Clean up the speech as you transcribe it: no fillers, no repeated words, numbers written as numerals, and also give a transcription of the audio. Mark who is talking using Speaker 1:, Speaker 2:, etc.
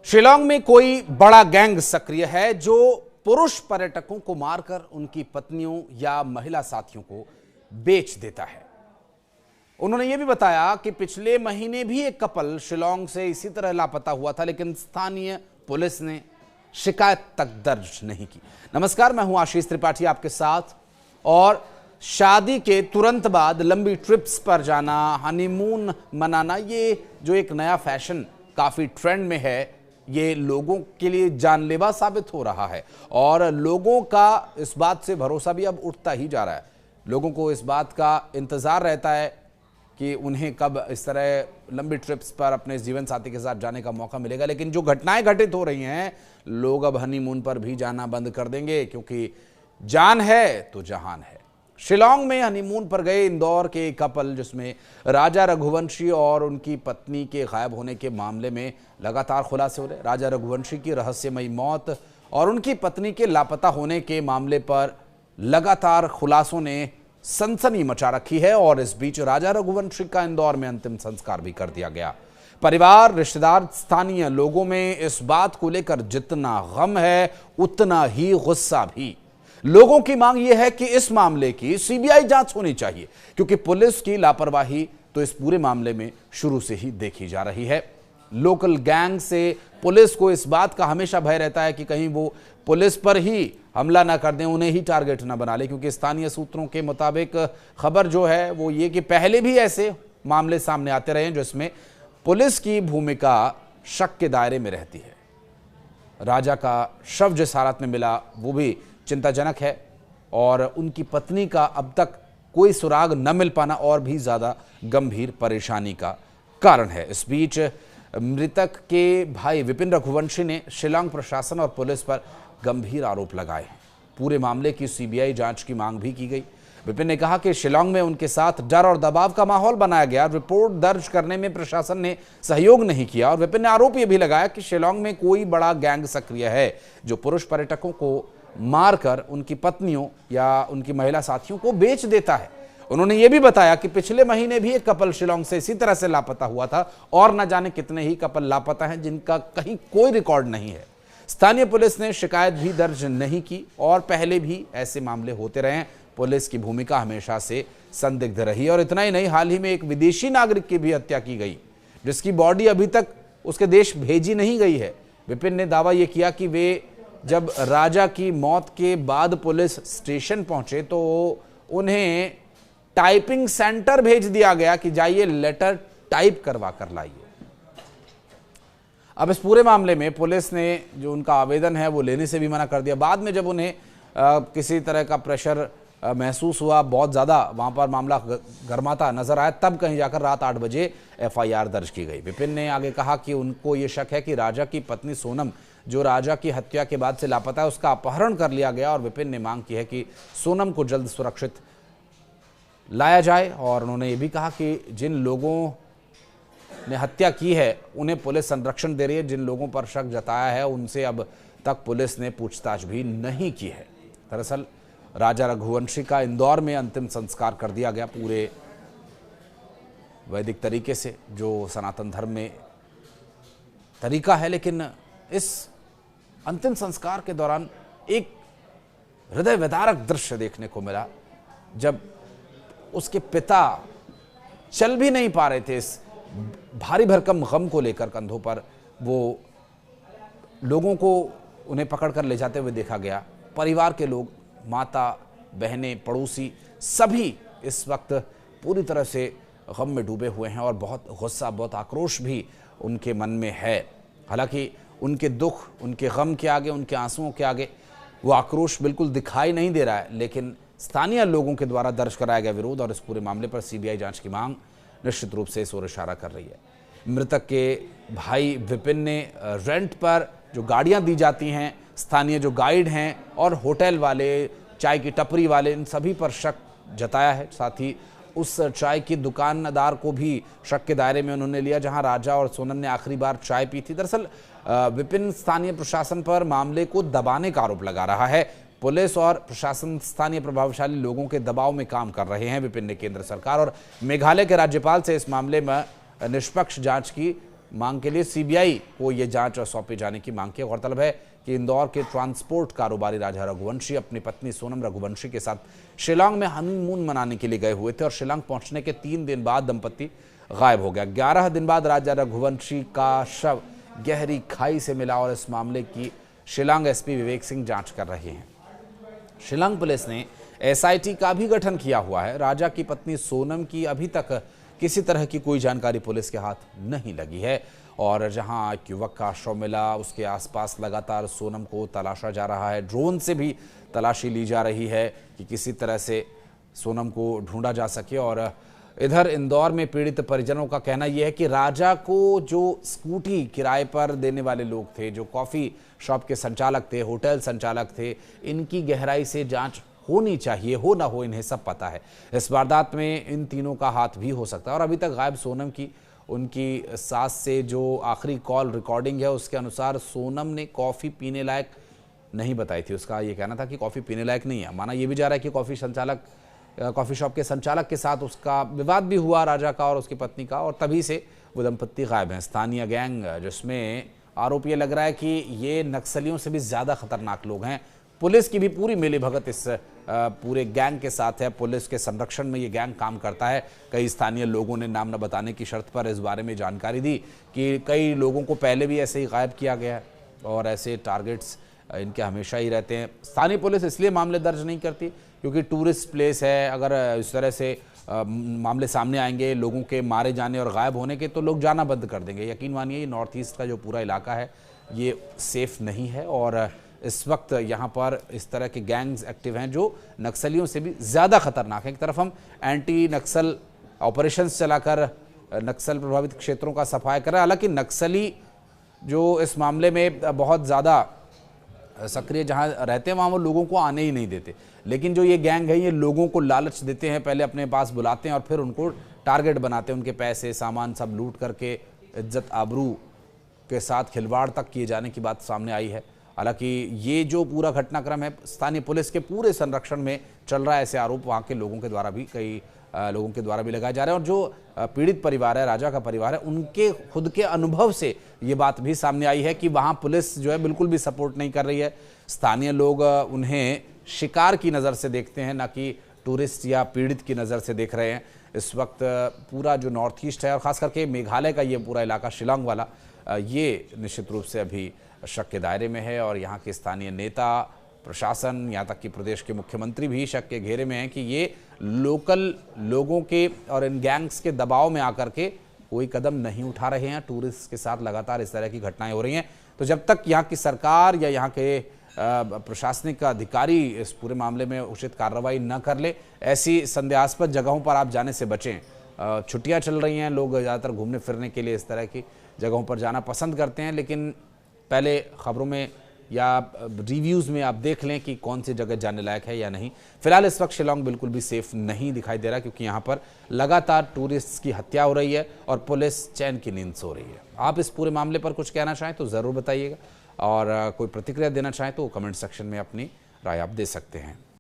Speaker 1: शिलांग में कोई बड़ा गैंग सक्रिय है जो पुरुष पर्यटकों को मारकर उनकी पत्नियों या महिला साथियों को बेच देता है। उन्होंने यह भी बताया कि पिछले महीने भी एक कपल शिलांग से इसी तरह लापता हुआ था, लेकिन स्थानीय पुलिस ने शिकायत तक दर्ज नहीं की। नमस्कार, मैं हूं आशीष त्रिपाठी आपके साथ। और शादी के तुरंत बाद लंबी ट्रिप्स पर जाना, हनीमून मनाना, ये जो एक नया फैशन काफी ट्रेंड में है, ये लोगों के लिए जानलेवा साबित हो रहा है और लोगों का इस बात से भरोसा भी अब उठता ही जा रहा है। लोगों को इस बात का इंतजार रहता है कि उन्हें कब इस तरह लंबी ट्रिप्स पर अपने जीवन साथी के साथ जाने का मौका मिलेगा। लेकिन जो घटनाएं घटित हो रही हैं, लोग अब हनीमून पर भी जाना बंद कर देंगे, क्योंकि जान है तो जहान है। शिलांग में हनीमून पर गए इंदौर के एक कपल, जिसमें राजा रघुवंशी और उनकी पत्नी के गायब होने के मामले में लगातार खुलासे हो रहे। राजा रघुवंशी की रहस्यमयी मौत और उनकी पत्नी के लापता होने के मामले पर लगातार खुलासों ने सनसनी मचा रखी है और इस बीच राजा रघुवंशी का इंदौर में अंतिम संस्कार भी कर दिया गया। परिवार, रिश्तेदार, स्थानीय लोगों में इस बात को लेकर जितना गम है, उतना ही गुस्सा भी। लोगों की मांग यह है कि इस मामले की सीबीआई जांच होनी चाहिए, क्योंकि पुलिस की लापरवाही तो इस पूरे मामले में शुरू से ही देखी जा रही है। लोकल गैंग से पुलिस को इस बात का हमेशा भय रहता है कि कहीं वो पुलिस पर ही हमला ना कर दें, उन्हें ही टारगेट ना बना ले, क्योंकि स्थानीय सूत्रों के मुताबिक खबर जो है वो ये कि पहले भी ऐसे मामले सामने आते रहे हैं जिसमें पुलिस की भूमिका शक के दायरे में रहती है। राजा का शव जिस हालत में मिला वो भी चिंताजनक है और उनकी पत्नी का अब तक कोई सुराग न मिल पाना और भी ज्यादा गंभीर परेशानी का कारण है। इस बीच मृतक के भाई विपिन रघुवंशी ने शिलांग प्रशासन और पुलिस पर गंभीर आरोप लगाए। पूरे मामले की सीबीआई जांच की मांग भी की गई। विपिन ने कहा कि शिलांग में उनके साथ डर और दबाव का माहौल बनाया गया, रिपोर्ट दर्ज करने में प्रशासन ने सहयोग नहीं किया। और विपिन ने आरोप यह भी लगाया कि शिलांग में कोई बड़ा गैंग सक्रिय है जो पुरुष पर्यटकों को मारकर उनकी पत्नियों या उनकी महिला साथियों को बेच देता है। उन्होंने यह भी बताया कि पिछले महीने भी एक कपल शिलांग से इसी तरह से लापता हुआ था और न जाने कितने ही कपल लापता हैं जिनका कहीं कोई रिकॉर्ड नहीं है। स्थानीय पुलिस ने शिकायत भी दर्ज नहीं की और पहले भी ऐसे मामले होते रहे। पुलिस की भूमिका हमेशा से संदिग्ध रही। और इतना ही नहीं, हाल ही में एक विदेशी नागरिक की भी हत्या की गई, जिसकी बॉडी अभी तक उसके देश भेजी नहीं गई है। विपिन ने दावा यह किया कि वे जब राजा की मौत के बाद पुलिस स्टेशन पहुंचे तो उन्हें टाइपिंग सेंटर भेज दिया गया कि जाइए लेटर टाइप करवा कर लाइए। अब इस पूरे मामले में पुलिस ने जो उनका आवेदन है वो लेने से भी मना कर दिया। बाद में जब उन्हें किसी तरह का प्रेशर महसूस हुआ, बहुत ज़्यादा वहाँ पर मामला गर्माता नजर आया, तब कहीं जाकर रात 8 बजे एफआईआर दर्ज की गई। विपिन ने आगे कहा कि उनको ये शक है कि राजा की पत्नी सोनम, जो राजा की हत्या के बाद से लापता है, उसका अपहरण कर लिया गया। और विपिन ने मांग की है कि सोनम को जल्द सुरक्षित लाया जाए। और उन्होंने ये भी कहा कि जिन लोगों ने हत्या की है उन्हें पुलिस संरक्षण दे रही है। जिन लोगों पर शक जताया है उनसे अब तक पुलिस ने पूछताछ भी नहीं की है। दरअसल राजा रघुवंशी का इंदौर में अंतिम संस्कार कर दिया गया पूरे वैदिक तरीके से, जो सनातन धर्म में तरीका है। लेकिन इस अंतिम संस्कार के दौरान एक हृदय विदारक दृश्य देखने को मिला, जब उसके पिता चल भी नहीं पा रहे थे। इस भारी भरकम गम को लेकर कंधों पर वो लोगों को उन्हें पकड़कर ले जाते हुए देखा गया। परिवार के लोग, माता, बहनें, पड़ोसी, सभी इस वक्त पूरी तरह से गम में डूबे हुए हैं और बहुत गुस्सा, बहुत आक्रोश भी उनके मन में है। हालांकि उनके दुख, उनके गम के आगे, उनके आंसुओं के आगे वो आक्रोश बिल्कुल दिखाई नहीं दे रहा है। लेकिन स्थानीय लोगों के द्वारा दर्ज कराया गया विरोध और इस पूरे मामले पर सीबीआई जांच की मांग निश्चित रूप से इस ओर इशारा कर रही है। मृतक के भाई विपिन ने रेंट पर जो गाड़ियां दी जाती हैं, स्थानीय जो गाइड हैं और होटल वाले, चाय की टपरी वाले, इन सभी पर शक जताया है। साथ ही उस चाय की दुकानदार को भी शक के दायरे में उन्होंने लिया जहां राजा और सोनम ने आखिरी बार चाय पी थी। दरअसल विपिन स्थानीय प्रशासन पर मामले को दबाने का आरोप लगा रहा है। पुलिस और प्रशासन स्थानीय प्रभावशाली लोगों के दबाव में काम कर रहे हैं। विपिन ने केंद्र सरकार और मेघालय के राज्यपाल से इस मामले में निष्पक्ष जांच की मांग के लिए सीबीआई को ये जांच सौंपे जाने की मांग की। गौरतलब है कि इंदौर के ट्रांसपोर्ट कारोबारी राजा रघुवंशी अपनी पत्नी सोनम रघुवंशी के साथ शिलांग में हनीमून मनाने के लिए गए हुए थे और शिलांग पहुंचने के 3 दिन बाद दंपति गायब हो गया। 11 दिन बाद राजा रघुवंशी का शव गहरी खाई से मिला और इस मामले की शिलांग एसपी विवेक सिंह जांच कर रहे हैं। शिलांग पुलिस ने एसआईटी का भी गठन किया हुआ है। राजा की पत्नी सोनम की अभी तक किसी तरह की कोई जानकारी पुलिस के हाथ नहीं लगी है और जहां एक युवक का शव मिला उसके आसपास लगातार सोनम को तलाशा जा रहा है। ड्रोन से भी तलाशी ली जा रही है कि किसी तरह से सोनम को ढूंढा जा सके। और इधर इंदौर में पीड़ित परिजनों का कहना यह है कि राजा को जो स्कूटी किराए पर देने वाले लोग थे, जो कॉफ़ी शॉप के संचालक थे, होटल संचालक थे, इनकी गहराई से जांच होनी चाहिए। हो ना हो इन्हें सब पता है। इस वारदात में इन तीनों का हाथ भी हो सकता है। और अभी तक गायब सोनम की उनकी सास से जो आखिरी कॉल रिकॉर्डिंग है उसके अनुसार सोनम ने कॉफ़ी पीने लायक नहीं बताई थी। उसका ये कहना था कि कॉफ़ी पीने लायक नहीं है। माना यह भी जा रहा है कि कॉफ़ी शॉप के संचालक के साथ उसका विवाद भी हुआ, राजा का और उसकी पत्नी का, और तभी से वो दंपत्ति गायब हैं। स्थानीय गैंग जिसमें आरोप ये लग रहा है कि ये नक्सलियों से भी ज़्यादा खतरनाक लोग हैं। पुलिस की भी पूरी मिलीभगत इस पूरे गैंग के साथ है। पुलिस के संरक्षण में ये गैंग काम करता है। कई स्थानीय लोगों ने नाम न बताने की शर्त पर इस बारे में जानकारी दी कि कई लोगों को पहले भी ऐसे ही गायब किया गया है और ऐसे टारगेट्स इनके हमेशा ही रहते हैं। स्थानीय पुलिस इसलिए मामले दर्ज नहीं करती क्योंकि टूरिस्ट प्लेस है। अगर इस तरह से मामले सामने आएंगे लोगों के मारे जाने और गायब होने के, तो लोग जाना बंद कर देंगे। यकीन मानिए नॉर्थ ईस्ट का जो पूरा इलाका है ये सेफ नहीं है और इस वक्त यहाँ पर इस तरह के गैंग्स एक्टिव हैं जो नक्सलियों से भी ज़्यादा खतरनाक हैं। एक तरफ हम एंटी नक्सल ऑपरेशंस चलाकर नक्सल प्रभावित क्षेत्रों का सफाया कर रहे हैं। हालांकि नक्सली जो इस मामले में बहुत ज़्यादा सक्रिय जहाँ रहते हैं वहाँ वो लोगों को आने ही नहीं देते, लेकिन जो ये गैंग है ये लोगों को लालच देते हैं, पहले अपने पास बुलाते हैं और फिर उनको टारगेट बनाते हैं। उनके पैसे सामान सब लूट करके इज्जत आबरू के साथ खिलवाड़ तक किए जाने की बात सामने आई है। हालांकि ये जो पूरा घटनाक्रम है स्थानीय पुलिस के पूरे संरक्षण में चल रहा है, ऐसे आरोप वहाँ के लोगों के द्वारा भी कई लोगों के द्वारा भी लगाए जा रहे हैं। और जो पीड़ित परिवार है, राजा का परिवार है, उनके खुद के अनुभव से ये बात भी सामने आई है कि वहाँ पुलिस जो है बिल्कुल भी सपोर्ट नहीं कर रही है। स्थानीय लोग उन्हें शिकार की नज़र से देखते हैं, ना कि टूरिस्ट या पीड़ित की नज़र से देख रहे हैं। इस वक्त पूरा जो नॉर्थ ईस्ट है और ख़ास करके मेघालय का ये पूरा इलाका शिलांग वाला, ये निश्चित रूप से अभी शक के दायरे में है और यहाँ के स्थानीय नेता, प्रशासन, यहाँ तक कि प्रदेश के मुख्यमंत्री भी शक के घेरे में हैं कि ये लोकल लोगों के और इन गैंग्स के दबाव में आकर के कोई कदम नहीं उठा रहे हैं। टूरिस्ट के साथ लगातार इस तरह की घटनाएं हो रही हैं। तो जब तक यहाँ की सरकार या यहाँ के प्रशासनिक अधिकारी इस पूरे मामले में उचित कार्रवाई न कर ले, ऐसी संदेहास्पद जगहों पर आप जाने से बचें। छुट्टियाँ चल रही हैं, लोग ज़्यादातर घूमने फिरने के लिए इस तरह की जगहों पर जाना पसंद करते हैं, लेकिन पहले खबरों में या रिव्यूज़ में आप देख लें कि कौन सी जगह जाने लायक है या नहीं। फिलहाल इस वक्त शिलांग बिल्कुल भी सेफ नहीं दिखाई दे रहा क्योंकि यहाँ पर लगातार टूरिस्ट्स की हत्या हो रही है और पुलिस चैन की नींद सो रही है। आप इस पूरे मामले पर कुछ कहना चाहें तो ज़रूर बताइएगा और कोई प्रतिक्रिया देना चाहें तो कमेंट सेक्शन में अपनी राय आप दे सकते हैं।